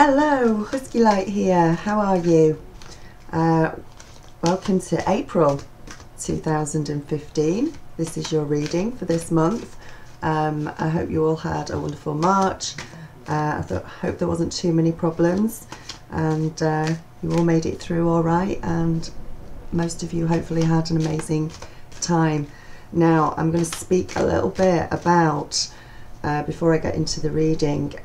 Hello, Husky Light here. How are you? Welcome to April 2015. This is your reading for this month. I hope you all had a wonderful March. I hope there wasn't too many problems, and you all made it through all right, and most of you hopefully had an amazing time. Now I'm going to speak a little bit about, before I get into the reading,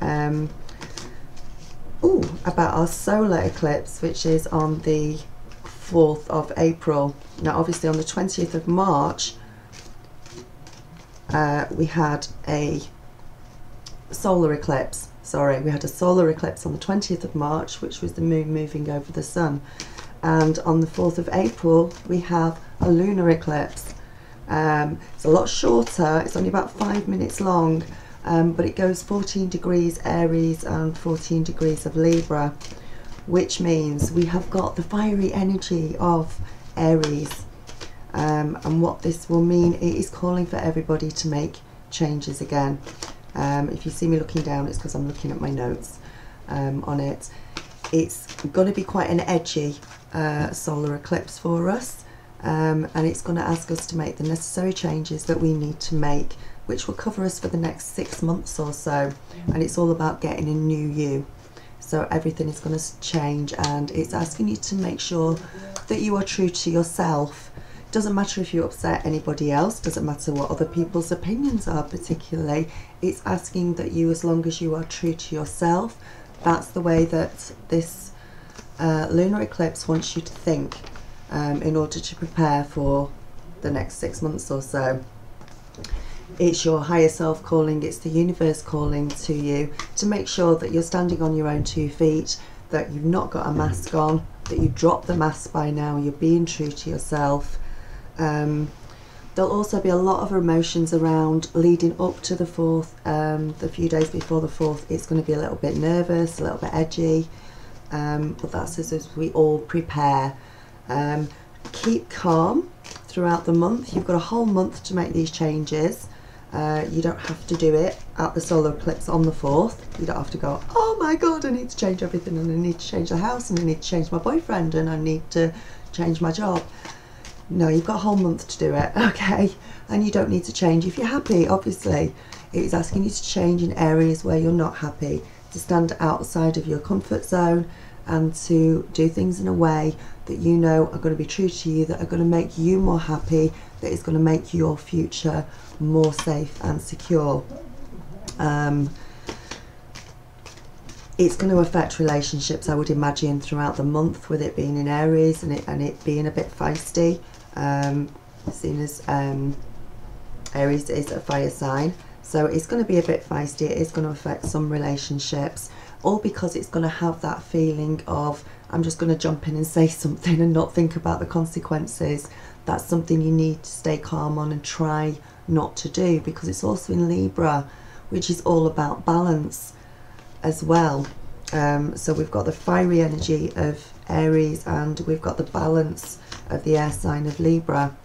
about our solar eclipse, which is on the 4th of April. Now obviously on the 20th of March we had a solar eclipse. We had a solar eclipse on the 20th of March, which was the moon moving over the sun, and on the 4th of April we have a lunar eclipse. It's a lot shorter, it's only about 5 minutes long, but it goes 14 degrees Aries and 14 degrees of Libra, which means we have got the fiery energy of Aries. And what this will mean, it is calling for everybody to make changes again. If you see me looking down, it's because I'm looking at my notes on it. It's going to be quite an edgy solar eclipse for us, and it's going to ask us to make the necessary changes that we need to make, which will cover us for the next 6 months or so. And it's all about getting a new you. So everything is going to change, and it's asking you to make sure that you are true to yourself. It doesn't matter if you upset anybody else, doesn't matter what other people's opinions are particularly. It's asking that you, as long as you are true to yourself, that's the way that this lunar eclipse wants you to think, in order to prepare for the next 6 months or so. It's your higher self calling, it's the universe calling to you to make sure that you're standing on your own 2 feet, that you've not got a mask on, that you've dropped the mask by now, you're being true to yourself. There'll also be a lot of emotions around leading up to the 4th, the few days before the 4th. It's going to be a little bit nervous, a little bit edgy, but that's as we all prepare. Keep calm throughout the month. You've got a whole month to make these changes. You don't have to do it at the solar eclipse on the 4th. You don't have to go, oh my god, I need to change everything, and I need to change the house, and I need to change my boyfriend, and I need to change my job. No, you've got a whole month to do it, okay? And you don't need to change if you're happy, obviously. It's asking you to change in areas where you're not happy, to stand outside of your comfort zone, and to do things in a way that you know are going to be true to you, that are going to make you more happy, that is going to make your future more safe and secure. It's going to affect relationships, I would imagine, throughout the month, with it being in Aries and it being a bit feisty, seeing as Aries is a fire sign. So it's going to be a bit feisty. It is going to affect some relationships, all because it's going to have that feeling of, I'm just going to jump in and say something and not think about the consequences. That's something you need to stay calm on and try not to do, because it's also in Libra, which is all about balance as well. So we've got the fiery energy of Aries, and we've got the balance of the air sign of Libra,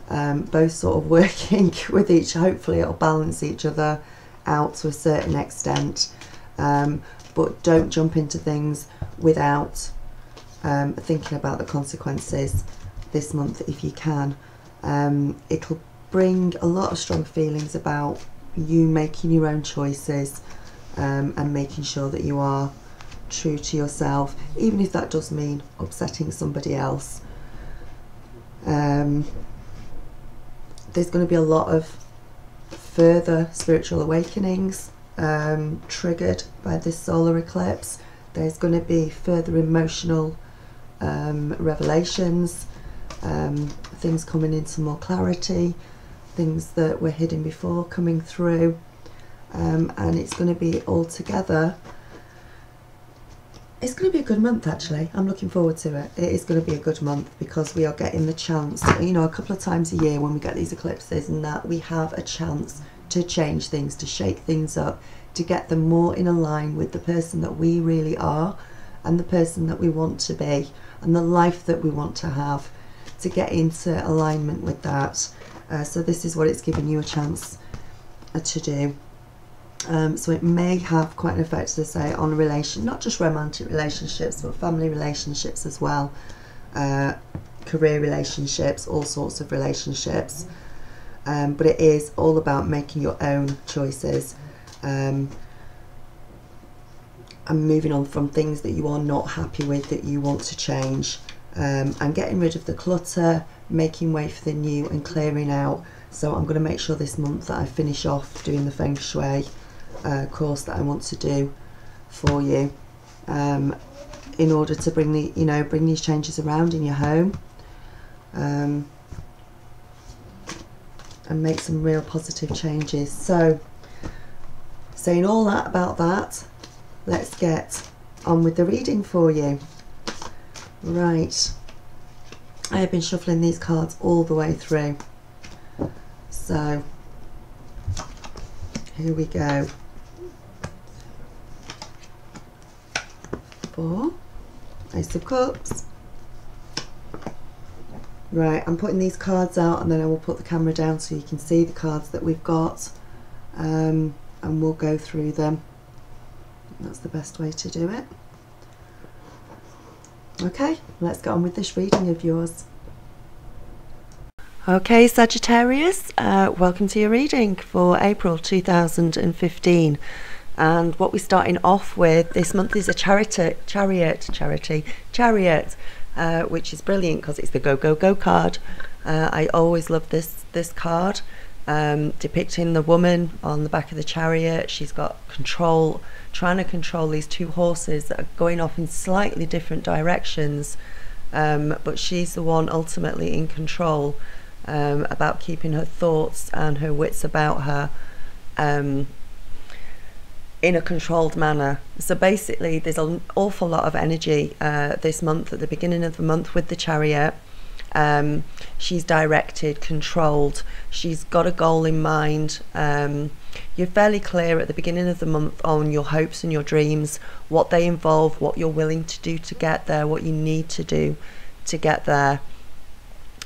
both sort of working with each. Hopefully it'll balance each other out to a certain extent, but don't jump into things without thinking about the consequences this month if you can. It'll bring a lot of strong feelings about you making your own choices, and making sure that you are true to yourself, even if that does mean upsetting somebody else. There's going to be a lot of further spiritual awakenings triggered by this solar eclipse. There's going to be further emotional revelations, things coming into more clarity, things that were hidden before coming through, and it's going to be all together. It's going to be a good month, actually. I'm looking forward to it. It is going to be a good month because we are getting the chance, you know, a couple of times a year when we get these eclipses, and that we have a chance to change things, to shake things up, to get them more in line with the person that we really are, and the person that we want to be, and the life that we want to have, to get into alignment with that. So this is what it's giving you a chance to do. So it may have quite an effect, as I say, on not just romantic relationships, but family relationships as well, career relationships, all sorts of relationships. But it is all about making your own choices, and moving on from things that you are not happy with, that you want to change, and getting rid of the clutter, making way for the new, and clearing out. So I'm going to make sure this month that I finish off doing the Feng Shui course that I want to do for you, in order to bring these changes around in your home, and make some real positive changes. So, saying all that about that, let's get on with the reading for you. Right, I have been shuffling these cards all the way through, so here we go. 4, Ace of Cups. Right, I'm putting these cards out, and then I will put the camera down so you can see the cards that we've got, and we'll go through them. That's the best way to do it. Okay, let's get on with this reading of yours. Okay, Sagittarius, welcome to your reading for April 2015. And what we're starting off with this month is a chariot, which is brilliant because it's the go, go, go card. I always love this card, depicting the woman on the back of the chariot. She's got control, trying to control these two horses that are going off in slightly different directions, but she's the one ultimately in control, about keeping her thoughts and her wits about her, in a controlled manner. So basically there's an awful lot of energy this month, at the beginning of the month, with the chariot. She's directed, controlled, she's got a goal in mind. You're fairly clear at the beginning of the month on your hopes and your dreams, what they involve, what you're willing to do to get there, what you need to do to get there,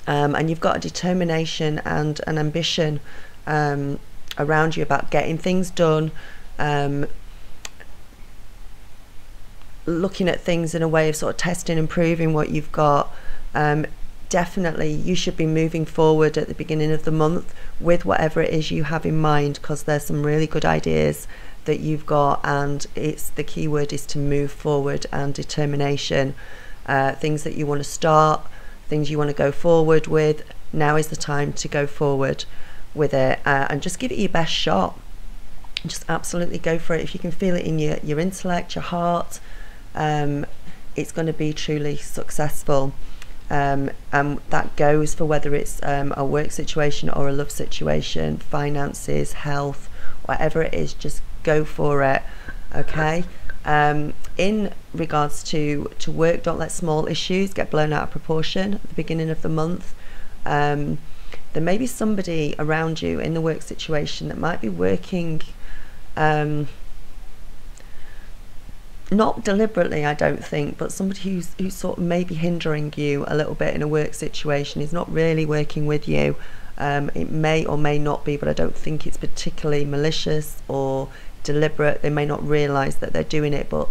and you've got a determination and an ambition around you about getting things done, looking at things in a way of sort of testing and proving what you've got. Definitely you should be moving forward at the beginning of the month with whatever it is you have in mind, because there's some really good ideas that you've got, and it's the key word is to move forward and determination. Things that you want to start, things you want to go forward with, now is the time to go forward with it, and just give it your best shot. Just absolutely go for it. If you can feel it in your intellect, your heart, it's going to be truly successful. And that goes for whether it's a work situation or a love situation, finances, health, whatever it is, just go for it. Okay. In regards to work, don't let small issues get blown out of proportion at the beginning of the month. There may be somebody around you in the work situation that might be working, not deliberately, I don't think, but somebody who's sort of maybe hindering you a little bit in a work situation, is not really working with you. It may or may not be, but I don't think it's particularly malicious or deliberate. They may not realise that they're doing it, but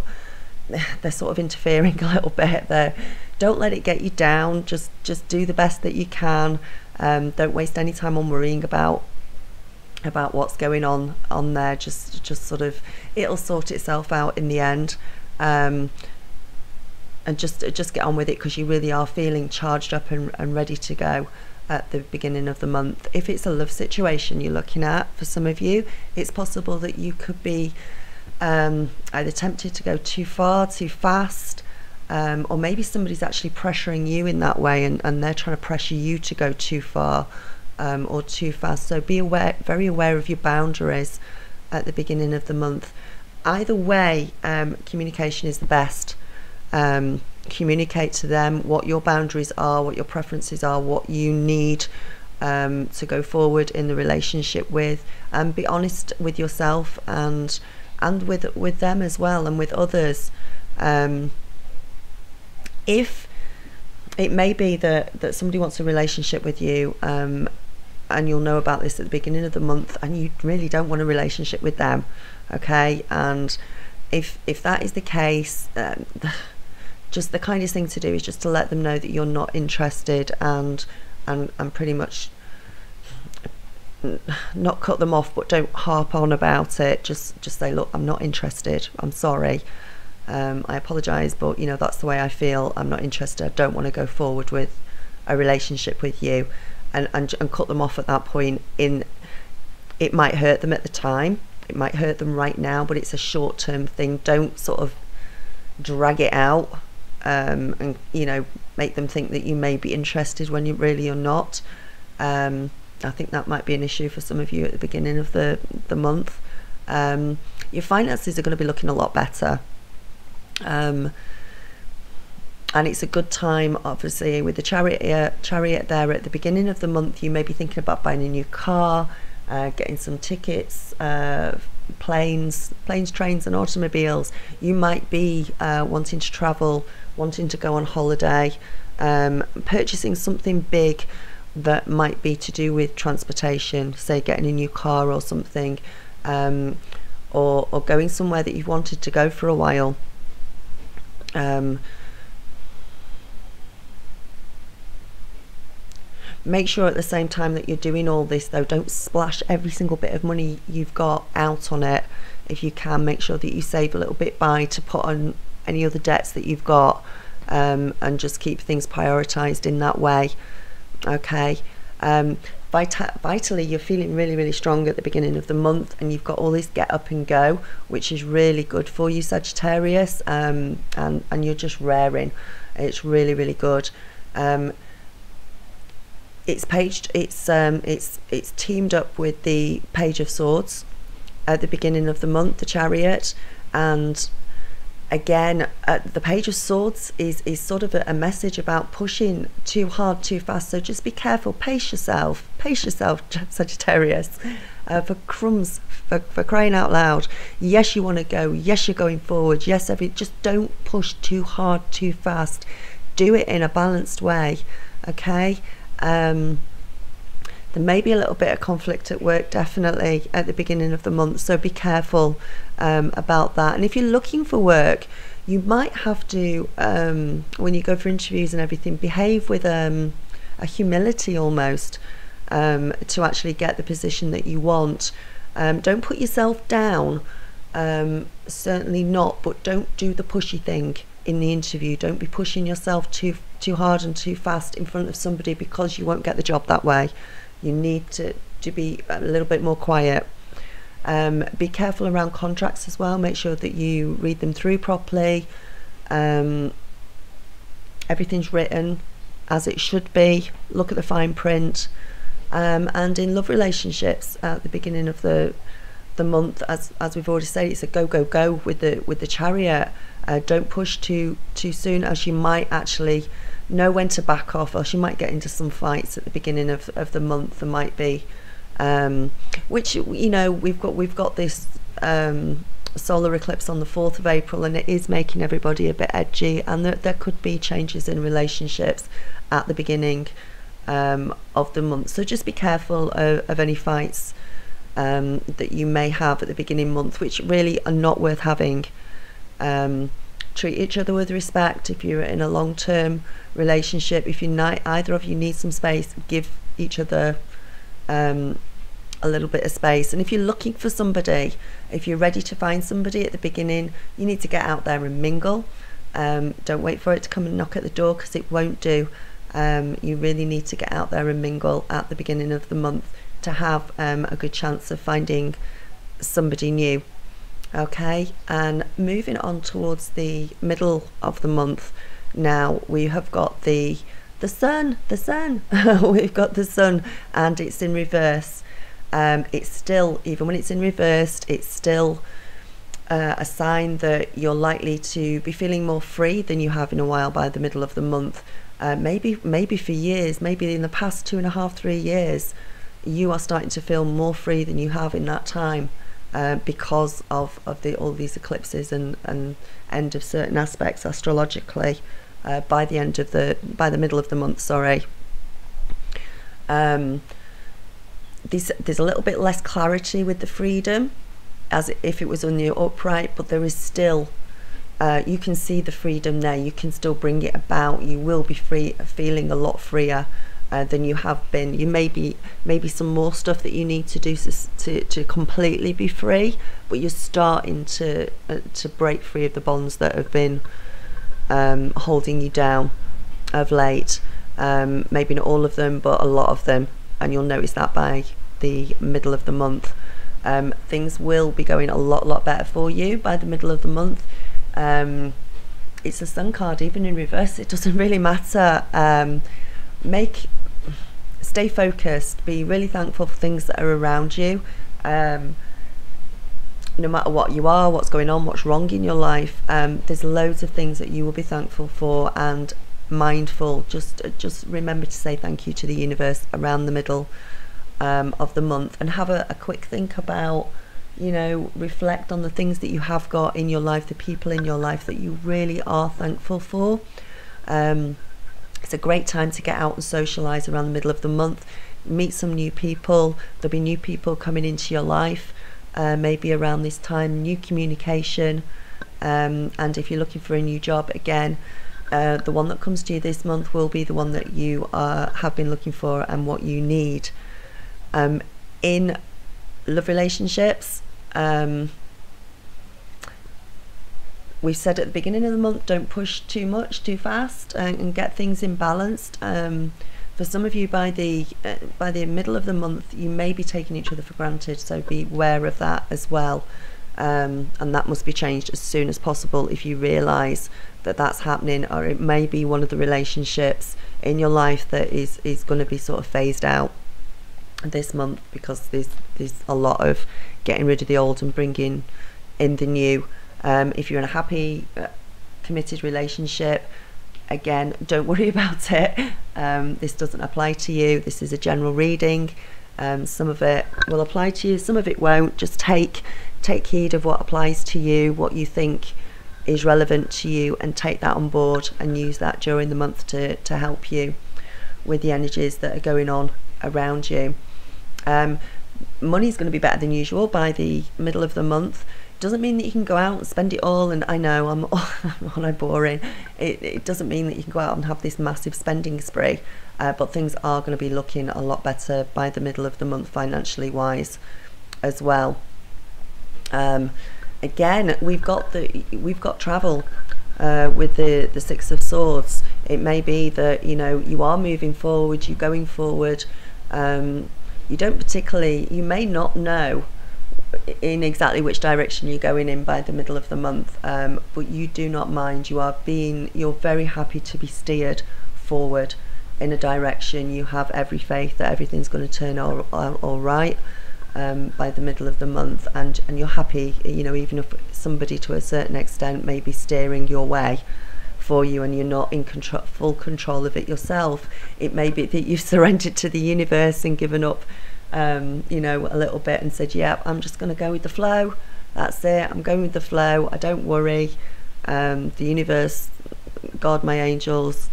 they're sort of interfering a little bit there. Don't let it get you down. Just do the best that you can. Don't waste any time on worrying about what's going on there. Just sort of, it'll sort itself out in the end, and just get on with it, because you really are feeling charged up and ready to go at the beginning of the month. If it's a love situation you're looking at, for some of you, it's possible that you could be either tempted to go too far, too fast, or maybe somebody's actually pressuring you in that way, and they're trying to pressure you to go too far, or too fast. So be aware, very aware of your boundaries at the beginning of the month. Either way, communication is the best. Communicate to them what your boundaries are, what your preferences are, what you need to go forward in the relationship with, and be honest with yourself and with them as well, and with others. If it may be that somebody wants a relationship with you, and you'll know about this at the beginning of the month, and you really don't want a relationship with them, okay? And if that is the case, just the kindest thing to do is just to let them know that you're not interested, and pretty much not cut them off, but don't harp on about it. Just say, look, I'm not interested, I'm sorry, I apologize, but you know, that's the way I feel, I'm not interested, I don't want to go forward with a relationship with you, and cut them off at that point. It might hurt them at the time, it might hurt them right now, but it's a short-term thing. Don't sort of drag it out, and you know, make them think that you may be interested when you really are not. I think that might be an issue for some of you at the beginning of the month. Your finances are going to be looking a lot better, and it's a good time, obviously, with the chariot there at the beginning of the month. You may be thinking about buying a new car, getting some tickets, planes, trains and automobiles. You might be wanting to travel, wanting to go on holiday, purchasing something big that might be to do with transportation, say getting a new car or something, or going somewhere that you've wanted to go for a while. Make sure at the same time that you're doing all this, though, don't splash every single bit of money you've got out on it. If you can, make sure that you save a little bit by to put on any other debts that you've got, and just keep things prioritized in that way. Okay. Vitally, you're feeling really, really strong at the beginning of the month, and you've got all this get up and go, which is really good for you, Sagittarius, and you're just raring. It's really, really good. It's teamed up with the Page of Swords at the beginning of the month, the Chariot, and again, the Page of Swords is sort of a message about pushing too hard, too fast. So just be careful. Pace yourself, Sagittarius. For crumbs, for crying out loud. Yes, you want to go. Yes, you're going forward. Yes, just don't push too hard, too fast. Do it in a balanced way. Okay. There may be a little bit of conflict at work, definitely, at the beginning of the month, so be careful about that. And if you're looking for work, you might have to, when you go for interviews and everything, behave with a humility almost, to actually get the position that you want. Don't put yourself down, certainly not, but don't do the pushy thing in the interview. Don't be pushing yourself too hard and too fast in front of somebody, because you won't get the job that way. You need to be a little bit more quiet. Be careful around contracts as well. Make sure that you read them through properly. Everything's written as it should be. Look at the fine print. And in love relationships at the beginning of the month, as we've already said, it's a go with the Chariot. Don't push too soon, as you might actually know when to back off, or you might get into some fights at the beginning of the month. There might be, which, you know, we've got this solar eclipse on the 4th of April, and it is making everybody a bit edgy, and there could be changes in relationships at the beginning of the month. So just be careful of any fights that you may have at the beginning month, which really are not worth having. Treat each other with respect. If you're in a long-term relationship, if either of you need some space, give each other a little bit of space. And if you're looking for somebody, if you're ready to find somebody at the beginning, you need to get out there and mingle. Don't wait for it to come and knock at the door, because it won't do. You really need to get out there and mingle at the beginning of the month to have a good chance of finding somebody new. Okay, and moving on towards the middle of the month now, we have got the sun. We've got the sun, and it's in reverse. It's still, even when it's in reverse, it's still a sign that you're likely to be feeling more free than you have in a while by the middle of the month. Maybe for years, maybe in the past 2.5-3 years, you are starting to feel more free than you have in that time. Because of all these eclipses and end of certain aspects astrologically, by the middle of the month, sorry. there's a little bit less clarity with the freedom, as if it was on your upright, but there is still, you can see the freedom there. You can still bring it about. You will be free, feeling a lot freer than you have been. You maybe some more stuff that you need to do to completely be free, but you're starting to break free of the bonds that have been holding you down of late. Maybe not all of them, but a lot of them, and you'll notice that by the middle of the month. Things will be going a lot better for you by the middle of the month. It's a Sun card, even in reverse, it doesn't really matter. Stay focused, be really thankful for things that are around you, no matter what you are, what's going on, what's wrong in your life. There's loads of things that you will be thankful for and mindful. Just remember to say thank you to the universe around the middle of the month, and have a quick think about, reflect on the things that you have got in your life, the people in your life that you really are thankful for. It's a great time to get out and socialize around the middle of the month, meet some new people. There'll be new people coming into your life, maybe around this time, new communication, and if you're looking for a new job, again, the one that comes to you this month will be the one that you have been looking for and what you need. In love relationships, we said at the beginning of the month, don't push too much too fast, and get things imbalanced. For some of you, by the middle of the month, you may be taking each other for granted, so be aware of that as well, and that must be changed as soon as possible if you realise that that's happening, or it may be one of the relationships in your life that is going to be sort of phased out this month, because there's a lot of getting rid of the old and bringing in the new. If you're in a happy committed relationship, again, don't worry about it. This doesn't apply to you. This is a general reading. Some of it will apply to you, some of it won't. Just take heed of what applies to you, what you think is relevant to you, and take that on board and use that during the month to help you with the energies that are going on around you. Money's going to be better than usual by the middle of the month. Doesn't mean that you can go out and spend it all, and I know I'm boring. It doesn't mean that you can go out and have this massive spending spree, but things are going to be looking a lot better by the middle of the month, financially wise as well. Again, we've got travel with the Six of Swords. It may be that you are moving forward, you're going forward. You may not know in exactly which direction you're going in by the middle of the month, but you do not mind. You're very happy to be steered forward in a direction. You have every faith that everything's going to turn all right by the middle of the month, and you're happy, even if somebody to a certain extent may be steering your way for you and you're not in full control of it yourself. It may be that you've surrendered to the universe and given up a little bit and said, yeah, I'm just going to go with the flow. That's it, I'm going with the flow. I don't worry. The universe, God, my angels,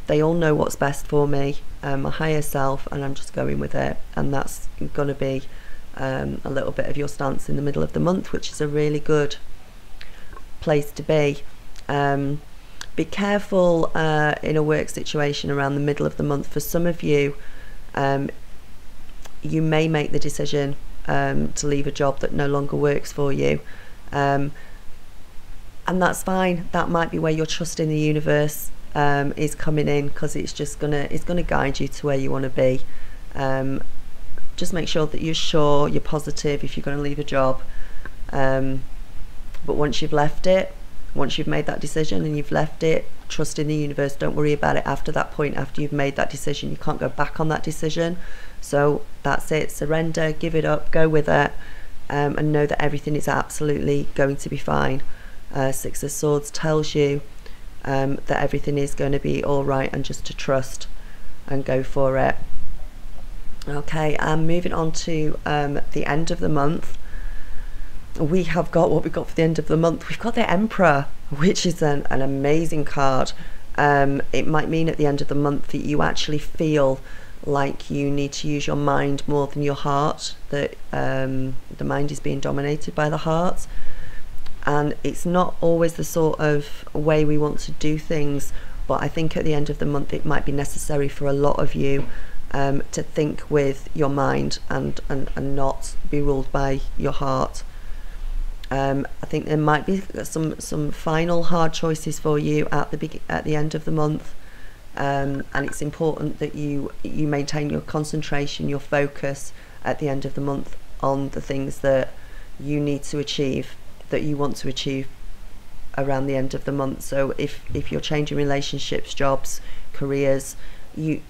they all know what's best for me, my higher self, and I'm just going with it. And that's going to be a little bit of your stance in the middle of the month, which is a really good place to be. Be careful in a work situation around the middle of the month. For some of you, you may make the decision to leave a job that no longer works for you, and that's fine. That might be where your trust in the universe is coming in, because it's gonna guide you to where you want to be. Just make sure that you're sure, you're positive if you're going to leave a job, but once you've left it, once you've made that decision and you've left it, trust in the universe. Don't worry about it after that point. After you've made that decision, you can't go back on that decision. So that's it. Surrender, give it up, go with it, and know that everything is absolutely going to be fine. Six of Swords tells you that everything is going to be all right, and just to trust and go for it. Okay, moving on to the end of the month. We have got what we've got for the end of the month. We've got the Emperor, which is an amazing card. It might mean at the end of the month that you actually feel like you need to use your mind more than your heart, that the mind is being dominated by the heart. And it's not always the sort of way we want to do things, but I think at the end of the month it might be necessary for a lot of you to think with your mind and not be ruled by your heart. I think there might be some final hard choices for you at the end of the month, and it's important that you maintain your concentration, your focus at the end of the month on the things that you need to achieve, that you want to achieve around the end of the month. So if you're changing relationships, jobs, careers, you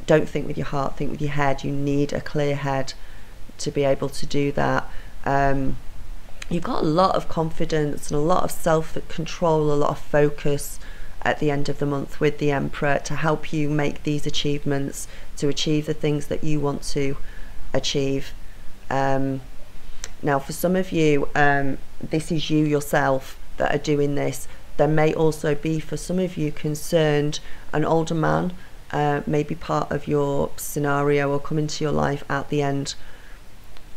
don't think with your heart, think with your head. You need a clear head to be able to do that. You've got a lot of confidence and a lot of self-control, a lot of focus at the end of the month with the Emperor to help you make these achievements, to achieve the things that you want to achieve. Now for some of you, this is you yourself that are doing this. There may also be, for some of you concerned, an older man may be part of your scenario or come into your life at the end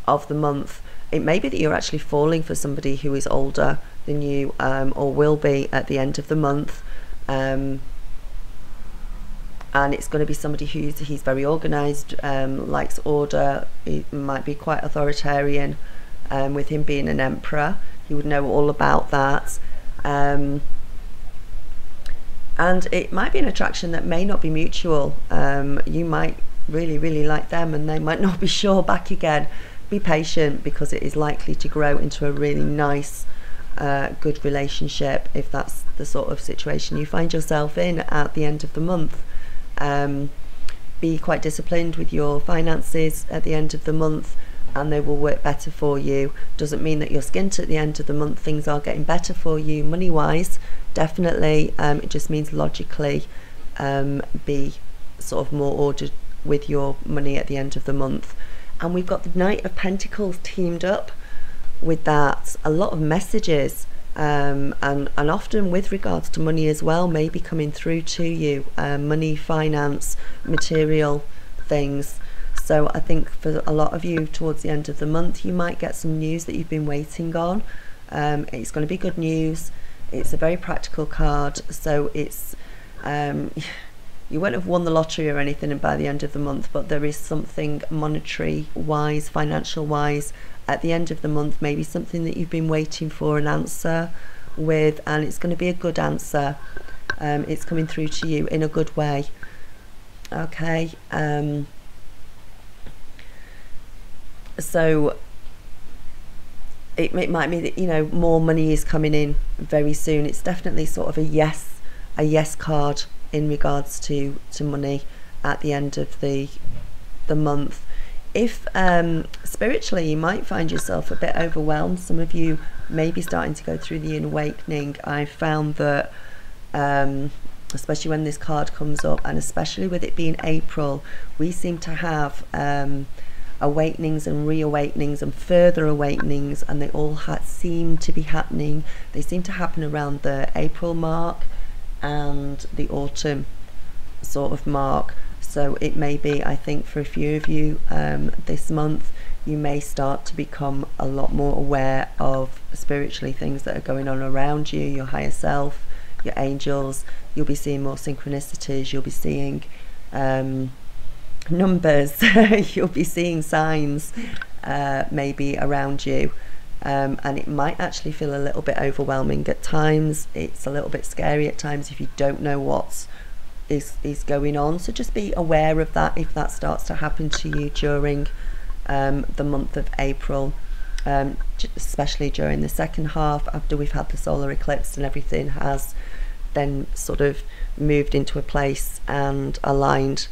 of the month. It may be that you're actually falling for somebody who is older than you, or will be at the end of the month, and it's going to be somebody he's very organised, likes order. He might be quite authoritarian, with him being an emperor. He would know all about that, and it might be an attraction that may not be mutual. You might really like them and they might not be sure back again. Be patient, because it is likely to grow into a really nice, good relationship if that's the sort of situation you find yourself in at the end of the month. Be quite disciplined with your finances at the end of the month, and they will work better for you. Doesn't mean that you're skint at the end of the month. Things are getting better for you money wise, definitely. It just means logically be sort of more ordered with your money at the end of the month. And we've got the Knight of Pentacles teamed up with that. A lot of messages, and often with regards to money as well, may be coming through to you. Money, finance, material things. So I think for a lot of you towards the end of the month, you might get some news that you've been waiting on. It's going to be good news. It's a very practical card. So it's you won't have won the lottery or anything and by the end of the month, but there is something monetary wise, financial wise at the end of the month, maybe something that you've been waiting for an answer with, and it's going to be a good answer. It's coming through to you in a good way. Okay. So it might mean that, you know, more money is coming in very soon. It's definitely sort of a yes card in regards to money at the end of the month. If spiritually you might find yourself a bit overwhelmed, some of you may be starting to go through the inner awakening. I found that especially when this card comes up, and especially with it being April, we seem to have awakenings and reawakenings and further awakenings, and they all seem to be happening. They seem to happen around the April mark and the autumn sort of mark. So it may be, I think for a few of you this month, you may start to become a lot more aware of spiritually things that are going on around you, your higher self, your angels. You'll be seeing more synchronicities, you'll be seeing numbers, you'll be seeing signs maybe around you. And it might actually feel a little bit overwhelming at times. It's a little bit scary at times if you don't know what is going on. So just be aware of that if that starts to happen to you during the month of April, especially during the second half, after we've had the solar eclipse and everything has then sort of moved into a place and aligned.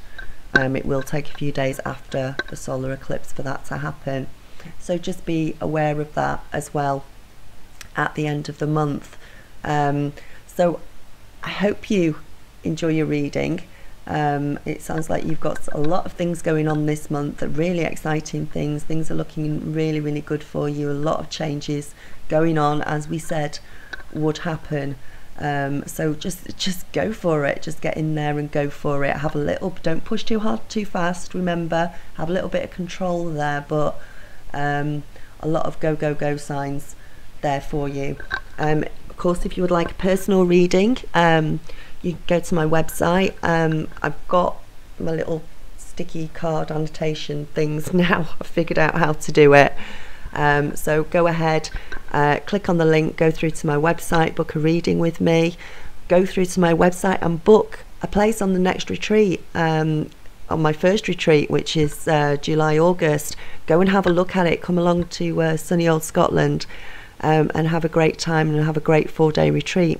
It will take a few days after the solar eclipse for that to happen. So just be aware of that as well at the end of the month. So I hope you enjoy your reading. It sounds like you've got a lot of things going on this month, really exciting things. Things are looking really good for you. A lot of changes going on, as we said would happen So just go for it. Just get in there and go for it. Have a little, don't push too hard, too fast. Remember, have a little bit of control there, but a lot of go, go, go signs there for you. Of course, if you would like a personal reading, you can go to my website. I've got my little sticky card annotation things now. I've figured out how to do it. So go ahead, click on the link, go through to my website, book a reading with me, go through to my website and book a place on the next retreat, on my first retreat, which is July, August. Go and have a look at it. Come along to sunny old Scotland, and have a great time and have a great 4-day retreat.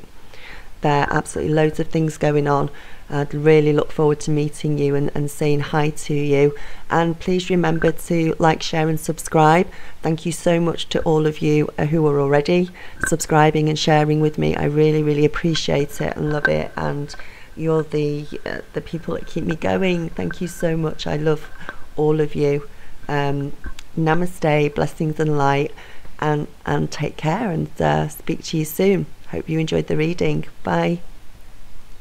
There are absolutely loads of things going on. I'd really look forward to meeting you and saying hi to you. And please remember to like, share and subscribe. Thank you so much to all of you who are already subscribing and sharing with me. I really, really appreciate it and love it. And you're the people that keep me going. Thank you so much. I love all of you. Namaste, blessings and light, and take care, and speak to you soon. Hope you enjoyed the reading. Bye.